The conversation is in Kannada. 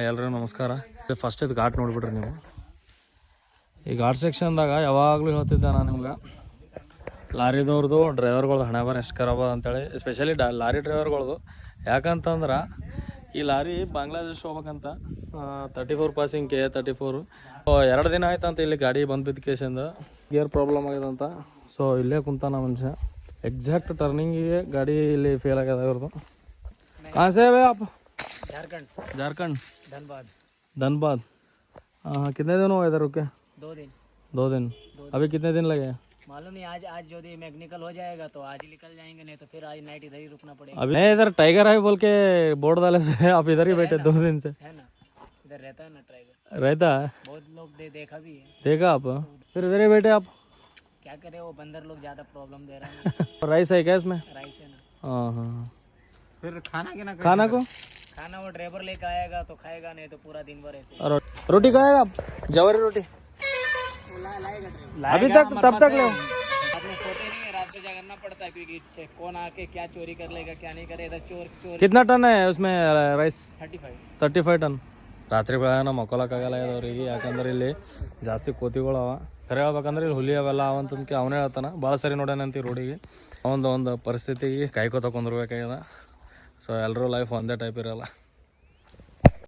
ಎಲ್ರಿಗೂ ನಮಸ್ಕಾರ. ಫಸ್ಟ್ ಇದು ಘಾಟ್ ನೋಡಿಬಿಡ್ರಿ ನೀವು. ಈ ಘಾಟ್ ಸೆಕ್ಷನ್ದಾಗ ಯಾವಾಗಲೂ ಹೇಳ್ತಿದ್ದೆ ನಾನು ನಿಮ್ಗೆ, ಲಾರಿದವ್ರದ್ದು ಡ್ರೈವರ್ಗಳ್ದು ಹಣೆ ಬರ ಎಷ್ಟು ಖರಾಬ ಅಂತೇಳಿ, ಎಸ್ಪೆಷಲಿ ಲಾರಿ ಡ್ರೈವರ್ಗಳ್ದು. ಯಾಕಂತಂದ್ರೆ ಈ ಲಾರಿ ಬಾಂಗ್ಲಾದೇಶ ಹೋಗ್ಬೇಕಂತ 34 ಪಾಸಿಂಗ್ KA34. 2 ದಿನ ಆಯ್ತಂತ ಇಲ್ಲಿ ಗಾಡಿ ಬಂದು ಬಿದ್ದ ಕೇಸಿಂದ ಗೇರ್ ಪ್ರಾಬ್ಲಮ್ ಆಗಿದಂತ. ಸೊ ಇಲ್ಲೇ ಕುಂತಾನ ಮನುಷ್ಯ. ಎಕ್ಸಾಕ್ಟ್ ಟರ್ನಿಂಗಿಗೆ ಗಾಡಿ ಇಲ್ಲಿ ಫೇಲ್ ಆಗ್ಯದ ಇವ್ರದ್ದು. ಕಾನ್ಸೇ आप? झारखंड धनबाद. हाँ, कितने दिन हुआ इधर रुके? 2 दिन. अभी कितने दिन लगे? मालूम नहीं. आज जो मैकेनिकल हो जाएगा तो आज ही निकल जाएंगे, नहीं तो फिर आज नाइट इधर ही रुकना पड़ेगा. अभी नहीं, इधर टाइगर है बोल के बोर्ड डाले से आप इधर ही बैठे 2 दिन से. है ना, इधर रहता है ना टाइगर. रहता है, बहुत लोग देखा भी है. देखा आप? फिर इधर ही बैठे आप? क्या करे, वो बंदर लोग ज्यादा प्रॉब्लम दे रहे हैं. राइस है क्या इसमें? राइस है ना. हाँ हाँ. फिर खाना के ना, खाना को खाना वो ड्राइवर लेके आएगा तो खाएगा, नहीं तो पूरा दिन भर ऐसे. और रोटी खाएगा आप? जवारी रोटी लाएगा अभी तक तब तक ले. अपने सोते नहीं है, रात को जागना पड़ता है क्योंकि कौन आके क्या चोरी कर लेगा क्या नहीं करे. इधर चोर. कितना टन है उसमें राइस? 35 ಟನ್. ರಾತ್ರಿ ಬೆಳಗಾನ ಮಕ್ಕೊಳಕ್ಕಾಗಲ್ಲ ಅವ್ರಿಗೆ, ಯಾಕಂದ್ರೆ ಇಲ್ಲಿ ಜಾಸ್ತಿ ಕೋತಿಗಳು ಅವ. ಖರೆ ಹೇಳ್ಬೇಕಂದ್ರೆ ಇಲ್ಲಿ ಹುಲಿ ಅವೆಲ್ಲ ಅವಂತಂದ್ಕೆ ಅವನೇ ಹೇಳ್ತಾನೆ. ಭಾಳ ಸರಿ ನೋಡ್ಯಾನಂತ ರೋಡಿಗೆ. ಒಂದು ಪರಿಸ್ಥಿತಿಗೆ ಕಾಯ್ಕೋತ ಕುಂದಿರ್ಬೇಕಾಗ್ಯದ. ಸೊ ಎಲ್ಲರೂ ಲೈಫ್ ಒಂದೇ ಟೈಪ್ ಇರಲ್ಲ.